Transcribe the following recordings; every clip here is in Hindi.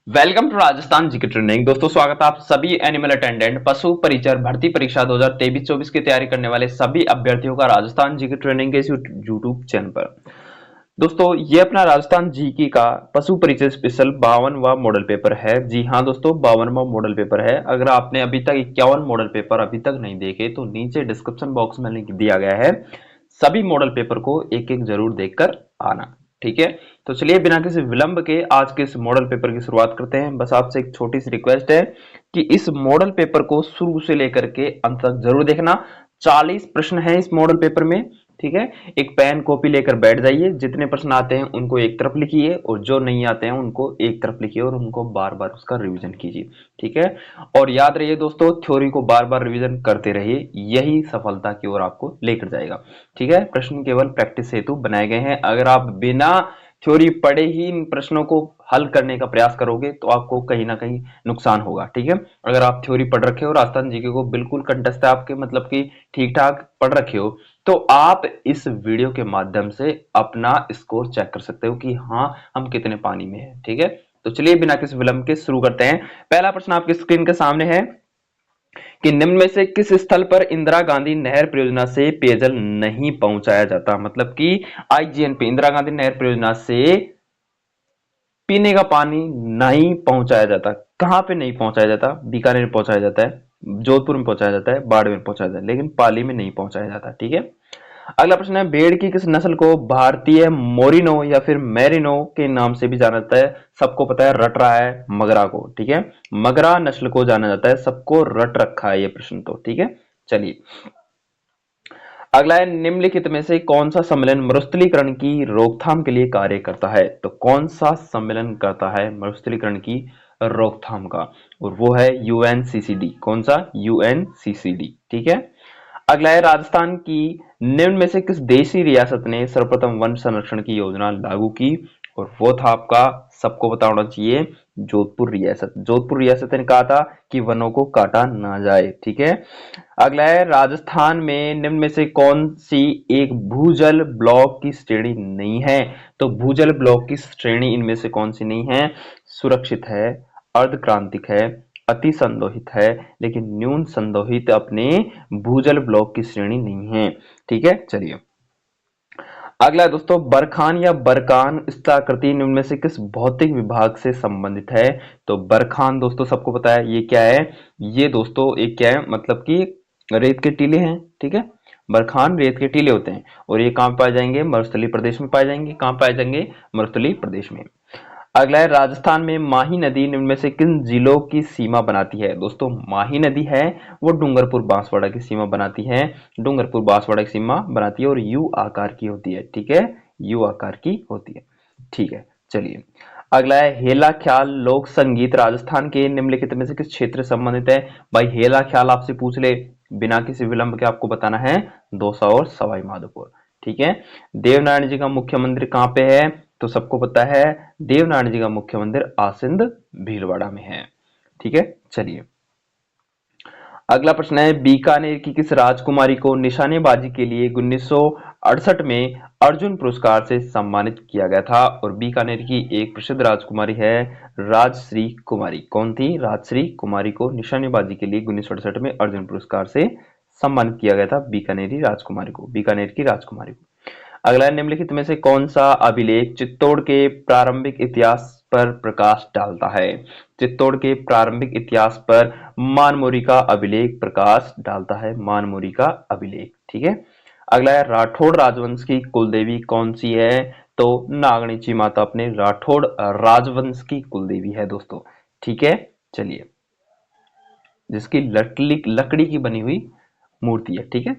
Welcome to Rajasthan GK training. दोस्तों स्वागत है आप सभी एनिमल अटेंडेंट पशु परिचर भर्ती परीक्षा 2023-24 की तैयारी करने वाले सभी अभ्यर्थियों का राजस्थान जीके ट्रेनिंग के इस यूट्यूब चैनल पर। दोस्तों ये अपना राजस्थान जीके का पशु परिचय स्पेशल 52वां मॉडल पेपर है। जी हाँ दोस्तों, 52वां मॉडल पेपर है। अगर आपने अभी तक 51 मॉडल पेपर अभी तक नहीं देखे तो नीचे डिस्क्रिप्शन बॉक्स में लिंक दिया गया है। सभी मॉडल पेपर को एक एक जरूर देखकर आना, ठीक है। तो चलिए बिना किसी विलंब के आज के इस मॉडल पेपर की शुरुआत करते हैं। बस आपसे एक छोटी सी रिक्वेस्ट है कि इस मॉडल पेपर को शुरू से लेकर के अंत तक जरूर देखना। 40 प्रश्न है इस मॉडल पेपर में, ठीक है। एक पेन कॉपी लेकर बैठ जाइए, जितने प्रश्न आते हैं उनको एक तरफ लिखिए और जो नहीं आते हैं उनको एक तरफ लिखिए और उनको बार बार उसका रिवीजन कीजिए, ठीक है। और याद रहिए दोस्तों, थ्योरी को बार बार रिवीजन करते रहिए, यही सफलता की ओर आपको लेकर जाएगा, ठीक है। प्रश्न केवल प्रैक्टिस हेतु बनाए गए हैं। अगर आप बिना थ्योरी पढ़े ही इन प्रश्नों को हल करने का प्रयास करोगे तो आपको कहीं ना कहीं नुकसान होगा, ठीक है। अगर आप थ्योरी पढ़ रखे हो, राजस्थान जीके को बिल्कुल कंठस्थ है आपके, मतलब कि ठीक ठाक पढ़ रखे हो, तो आप इस वीडियो के माध्यम से अपना स्कोर चेक कर सकते हो कि हाँ हम कितने पानी में हैं, ठीक है। तो चलिए बिना किसी विलंब के शुरू करते हैं। पहला प्रश्न आपकी स्क्रीन के सामने है कि निम्न में से किस स्थल पर इंदिरा गांधी नहर परियोजना से पेयजल नहीं पहुंचाया जाता। मतलब कि आईजीएनपी इंदिरा गांधी नहर परियोजना से पीने का पानी नहीं पहुंचाया जाता। कहां पे नहीं पहुंचाया जाता? बीकानेर में पहुंचाया जाता है, जोधपुर में पहुंचाया जाता है, बाड़मेर में पहुंचाया जाता है, लेकिन पाली में नहीं पहुंचाया जाता, ठीक है। अगला प्रश्न है, भेड़ की किस नस्ल को भारतीय मोरिनो या फिर मेरिनो के नाम से भी जाना जाता है? सबको पता है, रट रहा है मगरा को, ठीक है। मगरा नस्ल को जाना जाता है, सबको रट रखा है ये प्रश्न तो, ठीक है। चलिए अगला है, निम्नलिखित में से कौन सा सम्मेलन मरुस्थलीकरण की रोकथाम के लिए कार्य करता है? तो कौन सा सम्मेलन करता है मरुस्थलीकरण की रोकथाम का? और वो है यूएनसीसीडी। कौन सा? यूएनसीसीडी, ठीक है। अगला है, राजस्थान की निम्न में से किस देशी रियासत ने सर्वप्रथम वन संरक्षण की योजना लागू की? और वो था आपका, सबको पता होना चाहिए, जोधपुर रियासत। जोधपुर रियासत ने कहा था कि वनों को काटा ना जाए, ठीक है। अगला है, राजस्थान में निम्न में से कौन सी एक भूजल ब्लॉक की श्रेणी नहीं है? तो भूजल ब्लॉक की श्रेणी इनमें से कौन सी नहीं है? सुरक्षित है, अर्धक्रांतिक है, अति संदोहित है, लेकिन न्यून संदोहित अपने भूजल ब्लॉक की श्रेणी नहीं है, ठीक है। चलिए अगला है दोस्तों, बरखान या बरकान स्थलाकृति निम्न में से किस भौतिक विभाग से संबंधित है? तो बरखान दोस्तों सबको पता है ये क्या है। ये दोस्तों एक क्या है, मतलब कि रेत के टीले हैं, ठीक है। बरखान रेत के टीले होते हैं और ये कहां पाए जाएंगे? मरुस्थलीय प्रदेश में पाए जाएंगे। कहां पाए जाएंगे? मरुस्थलीय प्रदेश में। अगला है, राजस्थान में माही नदी निम्न में से किन जिलों की सीमा बनाती है? दोस्तों माही नदी है वो डूंगरपुर बांसवाड़ा की सीमा बनाती है। डूंगरपुर बांसवाड़ा की सीमा बनाती है और यू आकार की होती है, ठीक है। यू आकार की होती है, ठीक है। चलिए अगला है, हेला ख्याल लोक संगीत राजस्थान के निम्नलिखित में से किस क्षेत्र से संबंधित है? भाई हेला ख्याल आपसे पूछ ले, बिना किसी विलंब के आपको बताना है दौसा और सवाई माधोपुर, ठीक है। देवनारायण जी का मुख्य मंदिर कहां पे है? तो सबको पता है, देवनारायण जी का मुख्य मंदिर आसिंद भीलवाड़ा में है, ठीक है। चलिए अगला प्रश्न है, बीकानेर की किस राजकुमारी को निशानेबाजी के लिए 1968 में अर्जुन पुरस्कार से सम्मानित किया गया था? और बीकानेर की एक प्रसिद्ध राजकुमारी है राजश्री कुमारी। कौन थी? राजश्री कुमारी को निशानेबाजी के लिए 1968 में अर्जुन पुरस्कार से सम्मानित किया गया था, बीकानेरी राजकुमारी को, बीकानेर की राजकुमारी को। अगला, निम्नलिखित में से कौन सा अभिलेख चित्तौड़ के प्रारंभिक इतिहास पर प्रकाश डालता है? चित्तौड़ के प्रारंभिक इतिहास पर मानमोरी का अभिलेख प्रकाश डालता है, मानमोरी का अभिलेख, ठीक है। अगला है, राठौड़ राजवंश की कुलदेवी कौन सी है? तो नागणीची माता अपने राठौड़ राजवंश की कुलदेवी है दोस्तों, ठीक है। चलिए जिसकी लकड़ी की बनी हुई मूर्ति है, ठीक है।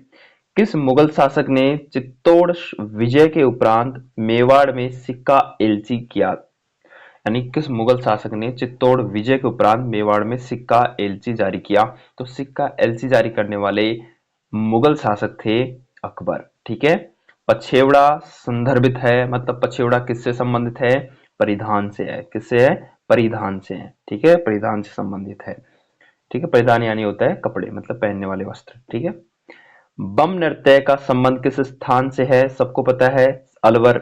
किस मुगल शासक ने चित्तौड़ विजय के उपरांत मेवाड़ में सिक्का एलची किया? यानी किस मुगल शासक ने चित्तौड़ विजय के उपरांत मेवाड़ में सिक्का एलची जारी किया? तो सिक्का एलची जारी करने वाले मुगल शासक थे अकबर, ठीक है। पछेवड़ा संदर्भित है, मतलब पछेवड़ा किससे संबंधित है? परिधान से है। किससे है? परिधान से है, ठीक है। परिधान से संबंधित है, ठीक है। परिधान यानी होता है कपड़े, मतलब पहनने वाले वस्त्र, ठीक है। बम नृत्य का संबंध किस स्थान से है? सबको पता है, अलवर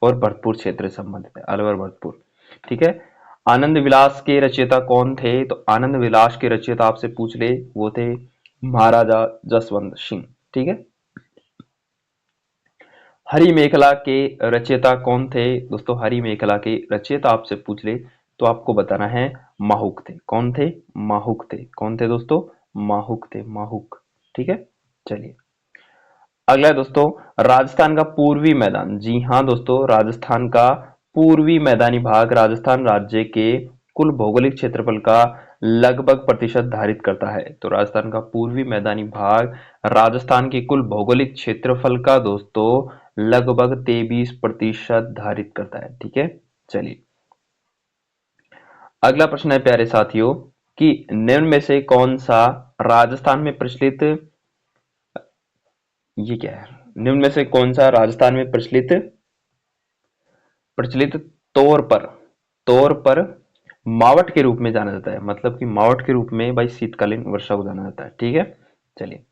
और भरतपुर क्षेत्र से संबंधित है, अलवर भरतपुर, ठीक है। आनंद विलास के रचयिता कौन थे? तो आनंद विलास के रचयिता आपसे पूछ ले, वो थे महाराजा जसवंत सिंह। ठीक है। हरि मेखला के रचयिता कौन थे? दोस्तों हरि मेखला के रचयिता आपसे पूछ ले तो आपको बताना है माहुक थे। कौन थे? माहुक थे। कौन थे दोस्तों? माहुक थे, माहुक। ठीक है। चलिए अगला है दोस्तों, राजस्थान का पूर्वी मैदान। जी हाँ दोस्तों, राजस्थान का पूर्वी मैदानी भाग राजस्थान राज्य के कुल भौगोलिक क्षेत्रफल का लगभग प्रतिशत धारित करता है। तो राजस्थान का पूर्वी मैदानी भाग राजस्थान के कुल भौगोलिक क्षेत्रफल का दोस्तों लगभग 23% धारित करता है। ठीक है। चलिए अगला प्रश्न है प्यारे साथियों कि निम्न में से कौन सा राजस्थान में प्रचलित, ये क्या है, निम्न में से कौन सा राजस्थान में प्रचलित प्रचलित तौर पर मावट के रूप में जाना जाता है? मतलब कि मावट के रूप में भाई शीतकालीन वर्षा को जाना जाता है। ठीक है। चलिए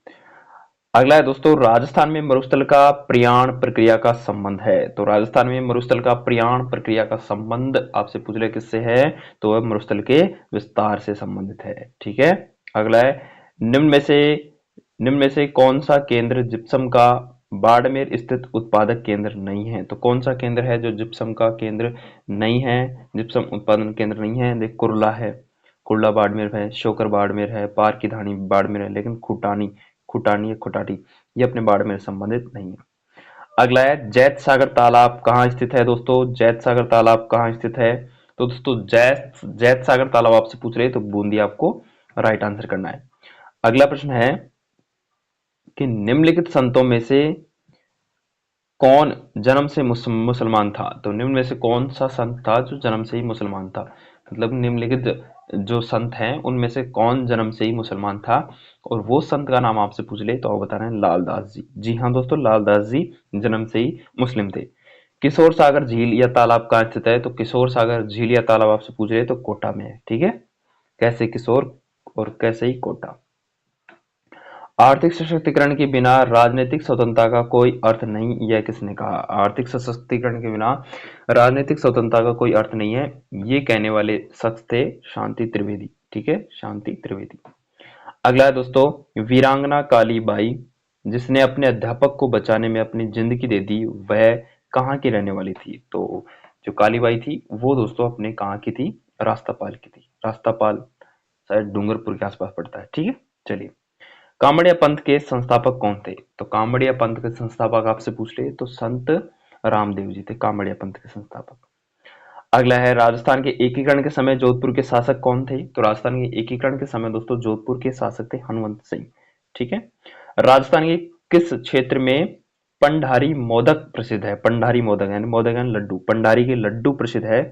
अगला है दोस्तों, राजस्थान में मरुस्थल का प्रयाण प्रक्रिया का संबंध है। तो राजस्थान में मरुस्थल का प्रयाण प्रक्रिया का संबंध आपसे पूछ रहे किससे है? तो वह मरुस्थल के विस्तार से संबंधित है। ठीक है। अगला है, निम्न में से निम्न में से कौन सा केंद्र जिप्सम का बाड़मेर स्थित उत्पादक केंद्र नहीं है? तो कौन सा केंद्र है जो जिप्सम का केंद्र नहीं है, जिप्सम उत्पादन केंद्र नहीं है? देख, कुर्ला है, कुर्ला बाड़मेर है, शोकर बाड़मेर है, पार की धानी बाड़मेर है, लेकिन खुटानी खुटानी या खुटाटी ये अपने बाड़मेर से संबंधित नहीं है। अगला है, जैत सागर तालाब कहाँ स्थित है? दोस्तों जैत सागर तालाब कहाँ स्थित है? तो दोस्तों जैत जैत सागर तालाब आपसे पूछ रहे हैं तो बूंदी आपको राइट आंसर करना है। अगला प्रश्न है कि निम्नलिखित संतों में से कौन जन्म से मुसलमान था? तो निम्न में से कौन सा संत था जो जन्म से ही मुसलमान था? मतलब निम्नलिखित जो संत हैं उनमें से कौन जन्म से ही मुसलमान था? और वो संत का नाम आपसे पूछ ले तो आप बता रहे हैं लालदास जी। जी हाँ दोस्तों, लालदास जी जन्म से ही मुस्लिम थे। किशोर सागर झील या तालाब कहाँ स्थित है? तो किशोर सागर झील या तालाब आपसे पूछ रहे तो कोटा में है। ठीक है। कैसे किशोर और कैसे ही कोटा। आर्थिक सशक्तिकरण के बिना राजनीतिक स्वतंत्रता का कोई अर्थ नहीं, यह किसने कहा? आर्थिक सशक्तिकरण के बिना राजनीतिक स्वतंत्रता का कोई अर्थ नहीं है, ये कहने वाले शख्स थे शांति त्रिवेदी। ठीक है, शांति त्रिवेदी। अगला है दोस्तों, वीरांगना कालीबाई जिसने अपने अध्यापक को बचाने में अपनी जिंदगी दे दी, वह कहाँ की रहने वाली थी? तो जो कालीबाई थी वो दोस्तों अपने कहाँ की थी? रास्तापाल की थी। रास्तापाल शायद डूंगरपुर के आसपास पड़ता है। ठीक है। चलिए, कामड़िया पंथ के संस्थापक कौन थे? तो कामड़िया पंथ के संस्थापक आपसे पूछ ले तो संत रामदेव जी थे कामड़िया पंथ के संस्थापक। अगला है, राजस्थान के एकीकरण के समय जोधपुर के शासक कौन थे? तो राजस्थान के एकीकरण के समय दोस्तों जोधपुर के शासक थे हनुमंत सिंह। ठीक है। राजस्थान के किस क्षेत्र में पंडारी मोदक प्रसिद्ध है? पंडारी मोदक यानी मोदक यानी लड्डू, पंडारी के लड्डू प्रसिद्ध है।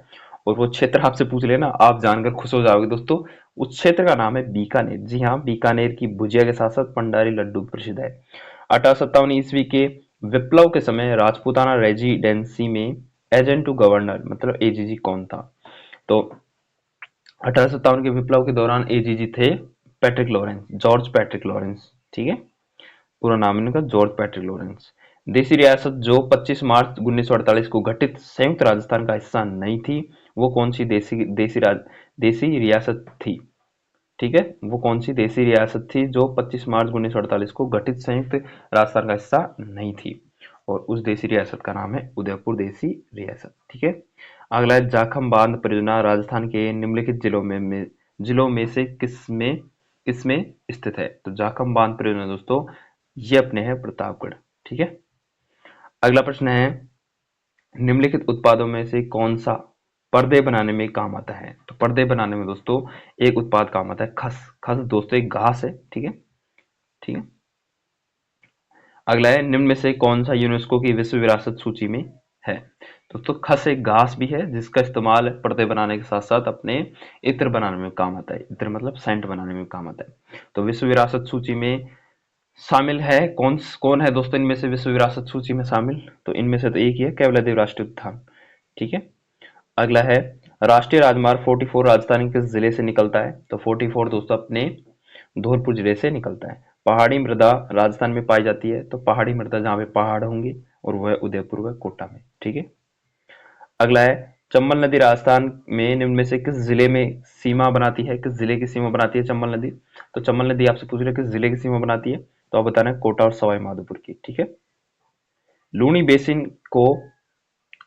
और वो क्षेत्र आपसे पूछ लेना, आप जानकर खुश हो जाओगे दोस्तों। उस क्षेत्र का नाम है बीकानेर। जी हाँ, बीकानेर की भुजिया के साथ साथ पंडारी लड्डू प्रसिद्ध है। 1857 ईस्वी के विप्लव के समय राजपूताना रेजिडेंसी में एजेंट टू गवर्नर मतलब एजीजी कौन था? तो 1857 के विप्लव के दौरान एजीजी थे Patrick Lawrence, George Patrick Lawrence. ठीक है, पूरा नाम इनका जॉर्ज पैट्रिक लॉरेंस। देसी रियासत जो 25 मार्च 1948 को गठित संयुक्त राजस्थान का हिस्सा नहीं थी, वो कौन सी देसी रियासत थी? ठीक है, वो कौन सी देसी रियासत थी जो 25 मार्च 1948 को गठित संयुक्त राजस्थान का हिस्सा नहीं थी? और उस देसी रियासत का नाम है उदयपुर देसी रियासत। ठीक है। अगला है, जाखम बांध परियोजना राजस्थान के निम्नलिखित जिलों में से किसमें स्थित है? तो जाखम बांध परियोजना दोस्तों ये अपने है प्रतापगढ़। ठीक है। अगला प्रश्न है, निम्नलिखित उत्पादों में से कौन सा पर्दे बनाने में काम आता है? तो पर्दे बनाने में दोस्तों एक उत्पाद काम आता है खस। खस दोस्तों एक घास है। ठीक है। ठीक है। अगला है, निम्न में से कौन सा यूनेस्को की विश्व विरासत सूची में है? दोस्तों खस एक घास भी है जिसका इस्तेमाल पर्दे बनाने के साथ साथ अपने इत्र बनाने में काम आता है। इत्र मतलब सेंट बनाने में काम आता है। तो विश्व विरासत सूची में शामिल है कौन कौन है दोस्तों इनमें से विश्व विरासत सूची में शामिल? तो इनमें से तो एक ही है, केवलादेव राष्ट्रीय उद्यान। ठीक है। अगला है, राष्ट्रीय राजमार्ग 44 राजस्थान के किस जिले से निकलता है? तो 44 दोस्तों अपने धौलपुर जिले से निकलता है। पहाड़ी मृदा राजस्थान में पाई जाती है, तो पहाड़ी मृदा जहाँ पे पहाड़ होंगे और वह उदयपुर व कोटा में। ठीक है। अगला है, चंबल नदी राजस्थान में निम्न में से किस जिले में सीमा बनाती है, किस जिले की सीमा बनाती है चंबल नदी? तो चंबल नदी आपसे पूछ रहे किस जिले की सीमा बनाती है, तो आप बताना है कोटा और सवाई माधोपुर की। ठीक है। लूनी बेसिन को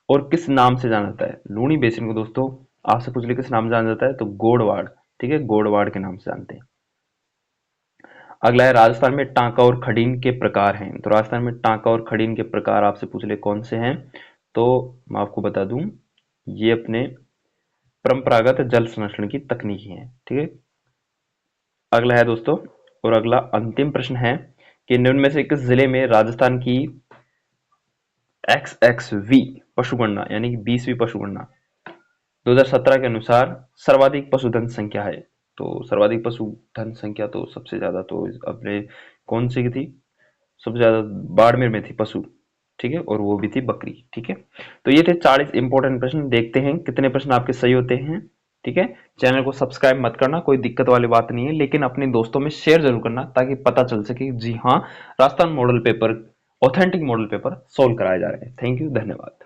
और किस नाम से जाना जाता है? लूनी बेसिन को दोस्तों आपसे पूछ लिया किस नाम से जाना जाता है, तो गोडवाड़। ठीक है, गोडवाड़ के नाम से जानते हैं। अगला है राजस्थान में टांका और खडीन के प्रकार हैं। तो राजस्थान में टांका और खडीन के प्रकार आपसे पूछ ले कौन से हैं, तो मैं आपको बता दूं ये अपने परंपरागत जल संरक्षण की तकनीकी हैं। ठीक है। अगला है दोस्तों, और अगला अंतिम प्रश्न है कि निम्न में से किस जिले में राजस्थान की XXV पशुगणना यानी कि 20वीं पशुगणना 2017 के अनुसार सर्वाधिक पशुधन संख्या है? तो सर्वाधिक पशुधन संख्या तो सबसे ज्यादा तो अपने कौन सी की थी, सबसे ज्यादा बाड़मेर में थी पशु। ठीक है, और वो भी थी बकरी। ठीक है, तो ये थे 40 इंपॉर्टेंट प्रश्न। देखते हैं कितने प्रश्न आपके सही होते हैं। ठीक है, चैनल को सब्सक्राइब मत करना, कोई दिक्कत वाली बात नहीं है, लेकिन अपने दोस्तों में शेयर जरूर करना ताकि पता चल सके जी हाँ Rajasthan model paper, authentic model paper solve कराए जा रहे हैं। थैंक यू, धन्यवाद।